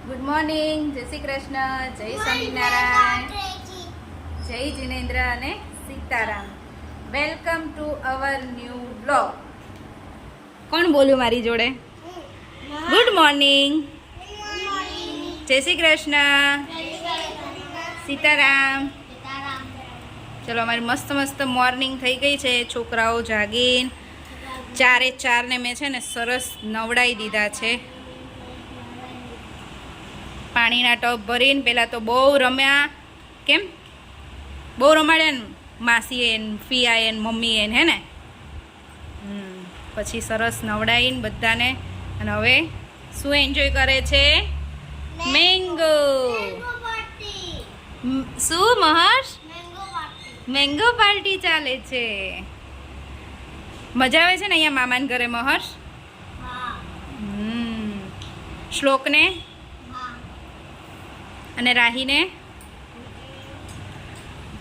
Good morning, જય શ્રી કૃષ્ણ, જય સ્વામિનારાયણ, જય જિનેન્દ્ર અને Sitaram. Welcome to our new blog. કોણ બોલ્યું મારી જોડે? ગુડ મોર્નિંગ, જય શ્રી કૃષ્ણ, સીતારામ. ચલો, અમારી મસ્ત મસ્ત મોર્નિંગ થઈ ગઈ છે. છોકરાઓ જાગીને ચારે ચારને મેં છે ને સરસ નવડાવી દીધા છે. પાણીના ટબ ભરીને પહેલાં તો બહુ રમ્યા. કેમ બહુ રમાડ્યા ને માસીએ ને ફિયાએ ને મમ્મીએ ને, હે ને? પછી સરસ નવડાવીને બધાને. અને હવે શું એન્જોય કરે છે? મેંગો. શું મહર્ષ? મેંગો પાર્ટી ચાલે છે. મજા આવે છે ને અહીંયા મામાના ઘરે મહર્ષ? શ્લોકને અને રાહીને,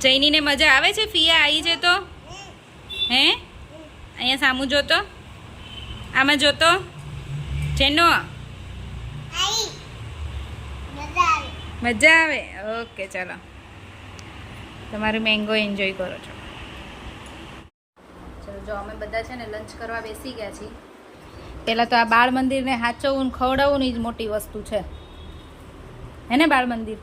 જૈનીને મજા આવે છે? ફિયા આવી છે તો હે? અહીંયા સામું જોતો, આમાં જોતો. જેનો મજા આવે. ઓકે, ચાલો, તમારું મેંગો એન્જોય કરો છો. ચલો, જો અમે બધા છે ને લંચ કરવા બેસી ગયા છીએ. પહેલાં તો આ બાળ મંદિરને હાચવવું ને ખવડાવવું ની જ મોટી વસ્તુ છે, હે ને? બાળ મંદિર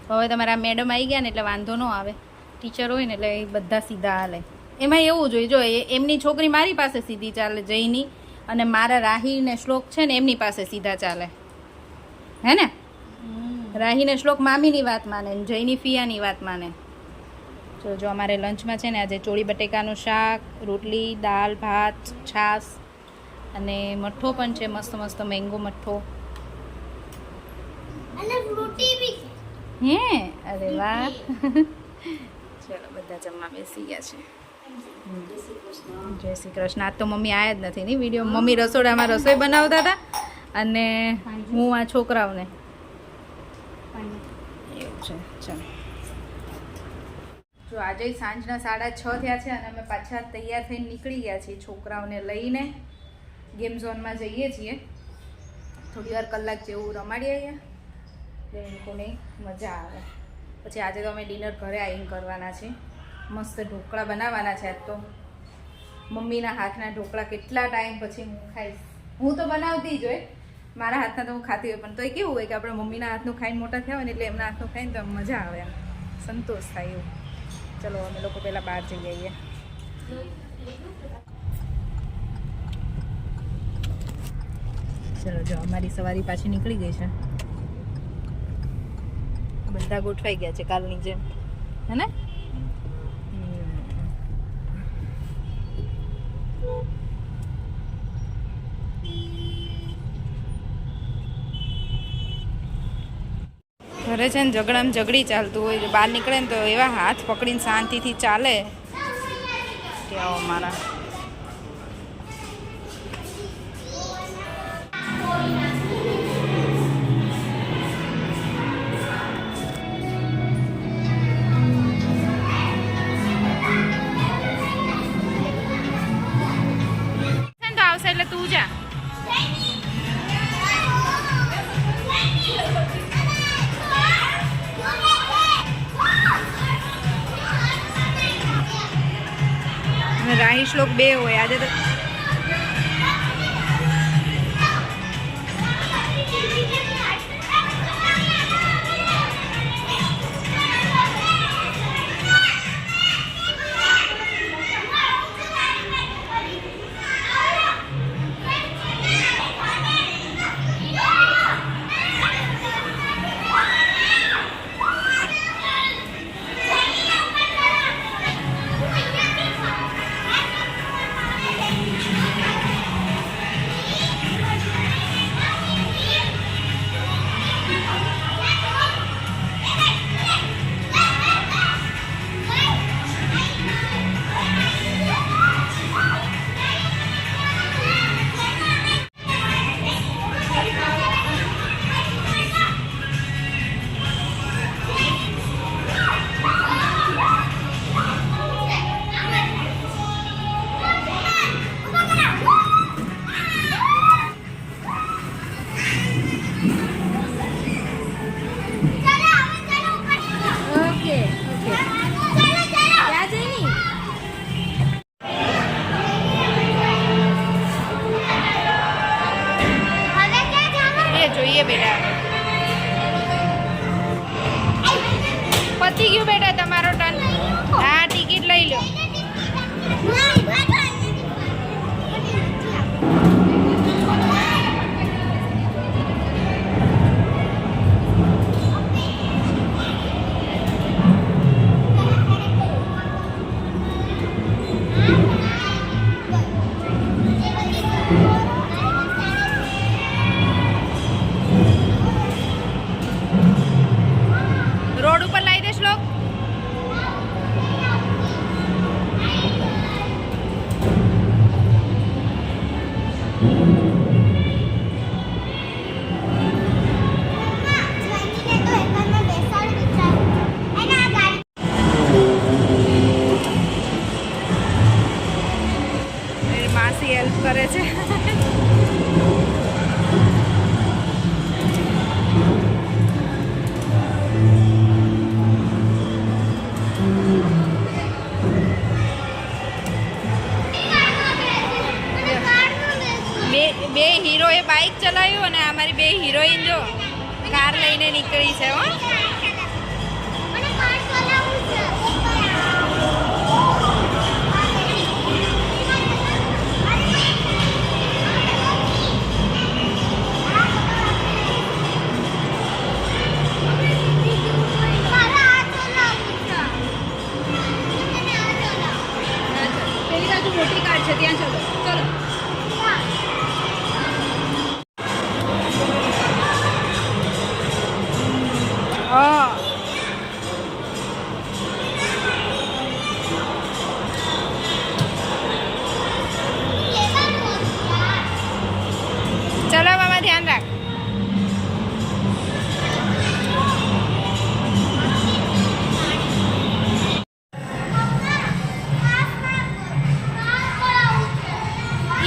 હવે તમારા મેડમ આવી ગયા ને એટલે વાંધો ન આવે. ટીચર હોય ને એટલે એ બધા સીધા હાલે. એમાં એવું જોઈએ, જો એમની છોકરી મારી પાસે સીધી ચાલે જઈની, અને મારા રાહી ને શ્લોક છે ને એમની પાસે સીધા ચાલે, હે ને? રાહી ને શ્લોક મામીની વાત માને, જઈની ફિયાની વાત માને. જો અમારે લંચમાં છે ને આજે ચોળી બટેકાનું શાક, રોટલી, દાળ, ભાત, છાશ અને મઠ્ઠો પણ છે. મસ્ત મસ્ત મેંગો મઠ્ઠો. અને ફ્રૂટી બી હે? અરે વાહ. ચલો, બધા જમવા બેસી ગયા છે. જય શ્રી કૃષ્ણ. આજ તો મમ્મી આયા જ નથી ની વિડીયો. મમ્મી રસોડામાં રસોઈ બનાવતા હતા અને હું આ છોકરાઓને. એવું છે. ચાલો, જો આજે સાંજના 6:30 થયા છે અને અમે પાછા તૈયાર થઈને નીકળી ગયા છીએ. છોકરાઓને લઈને ગેમ ઝોનમાં જઈએ છીએ. થોડી વાર કલાક જેવું રમાડી આવીએ એટલે એ લોકોને મજા આવે. પછી આજે તો અમે ડિનર ઘરે આવીને કરવાના છે. મસ્ત ઢોકળા બનાવવાના છે આજ તો. મમ્મીના હાથના ઢોકળા કેટલા ટાઈમ પછી હું ખાઈશ. હું તો બનાવતી જ હોય, મારા હાથના તો હું ખાતી હોય, પણ તોય કેવું હોય કે આપણે મમ્મીના હાથનું ખાઈને મોટા થયા હોય ને એટલે એમના હાથનું ખાઈને તો મજા આવે, એમ સંતોષ થાય એવું. ચલો, અમે લોકો પહેલાં બહાર જઈ આવીએ. ચલો, જો અમારી સવારી પાછી નીકળી ગઈ છે. બધા ગોઠવાઈ ગયા છે કાલની જેમ, હે ને? ઘરે છે ને ઝઘડામાં ઝઘડી ચાલતું હોય. બહાર નીકળે ને તો એવા હાથ પકડીને શાંતિથી ચાલે કે આવો મારા. આવશે એટલે તું જા. રાહી શ્લોક બે હોય આજે તો. જોઈએ બેટા. પતી ગયું બેટા તમારો ટર્ન. હા ટિકિટ લઈ લો. રોડ ઉપર લાવી દે શ્લોક. માસી હેલ્પ કરે છે. બે હીરોએ બાઇક ચલાવ્યું અને અમારી બે હિરોઈન જો કાર લઈને નીકળી છે. હો પેલી બાજુ મોટી કાર છે ત્યાં ચલો. ચલો ચલો મામા ધ્યાન રાખ.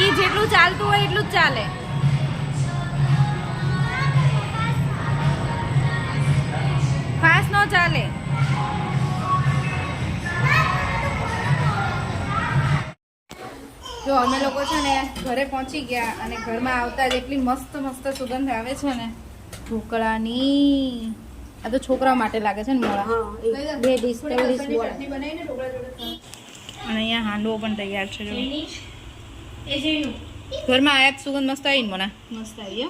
ઈ જેટલું ચાલતું હોય એટલું જ ચાલે. ફાસ્ટ નો ચાલે. જો અમે લોકો છે ને ઘરે પહોંચી ગયા અને ઘરમાં આવતા જ એટલી મસ્ત મસ્ત સુગંધ આવે છે ને ઢોકળાની. આ તો છોકરા માટે લાગે છે ને મોળા. બે ડીશ અને અહીંયા હાંડવો પણ તૈયાર છે. જો ઘરમાં આયા સુગંધ મસ્ત આવી ને મોના. મસ્ત આવી.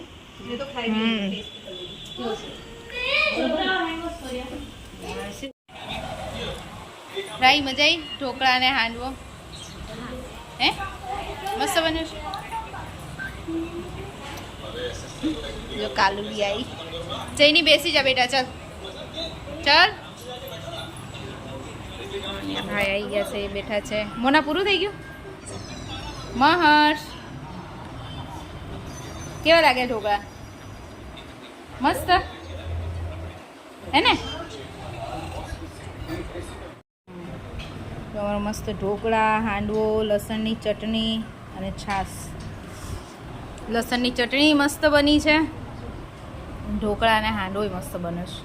રાઈ મજા આવી ઢોકળા ને હાંડવો. હે મસ્ત બન્યું છે. જો કાલુ બી આવી. જઈને બેસી જા બેટા. ચાલ ચાલ. ભાઈ આવી ગયા છે, બેઠા છે. મોના પૂરું થઈ ગયું. મહર્ષ કેવા લાગે ઢોકળા? મસ્ત હે ને? તમારો મસ્ત ઢોકળા, હાંડવો, લસણની ચટણી અને છાશ. લસણની ચટણી મસ્ત બની છે. ઢોકળા અને હાંડવો મસ્ત બને છે.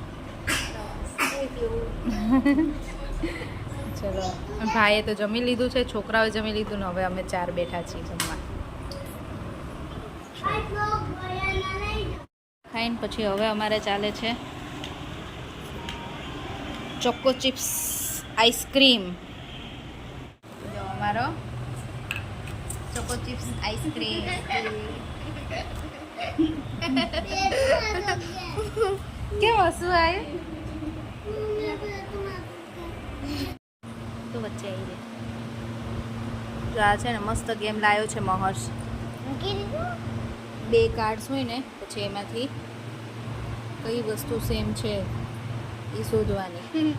ચલો ભાઈએ તો જમી લીધું છે, છોકરાઓએ જમી લીધું ને હવે અમે ચાર બેઠા છીએ જમવા. ખાઈને પછી હવે અમારે ચાલે છે ચોકો ચિપ્સ આઈસ્ક્રીમ. જો અમારો ચોકો ચિપ્સ આઈસ્ક્રીમ. કેમ હસવું આવ્યું? તો વચ્ચે આવી જાય. આ છે ને મસ્ત ગેમ લાવ્યો છે મહર્ષ. બે કાર્ડ્સ હોય ને પછી એમાંથી કઈ વસ્તુ સેમ છે એ શોધવાની.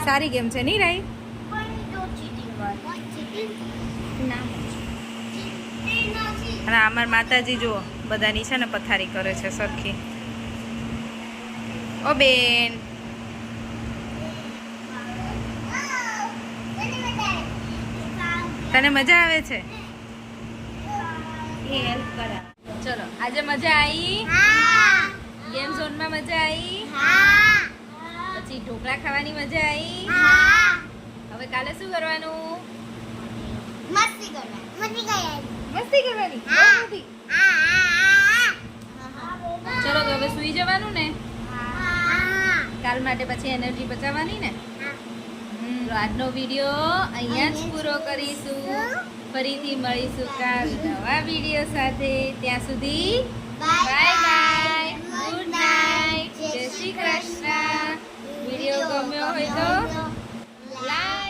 સારી ગેમ છે નહીં રાઈ? અને અમાર માતાજી જો બધાની છે ને પથારી કરે છે સરખી. ઓ બેન તને મજા આવે છે? એ હેલ્પ કરા. ચલો આજે મજા આવી? ગેમ ઝોનમાં મજા આવી? પછી ઢોકળા ખાવાની મજા આવી. હવે કાલે શું કરવાનું? મસ્તી કરવાની. મસ્તી કરવાની. બહુ મોટી. ચલો તો હવે સુઈ જવાનું ને. કાલ માટે પછી એનર્જી બચાવવાની ને. તો આજનો વિડીયો અહીંયા જ પૂરો કરીશું. ફરીથી મળીશું કાલ નવા વિડીયો સાથે. ત્યાં સુધી બાય બાય, ગુડ નાઇટ, જય શ્રી કૃષ્ણ. વિડીયો ગમ્યો હોય તો લાઈક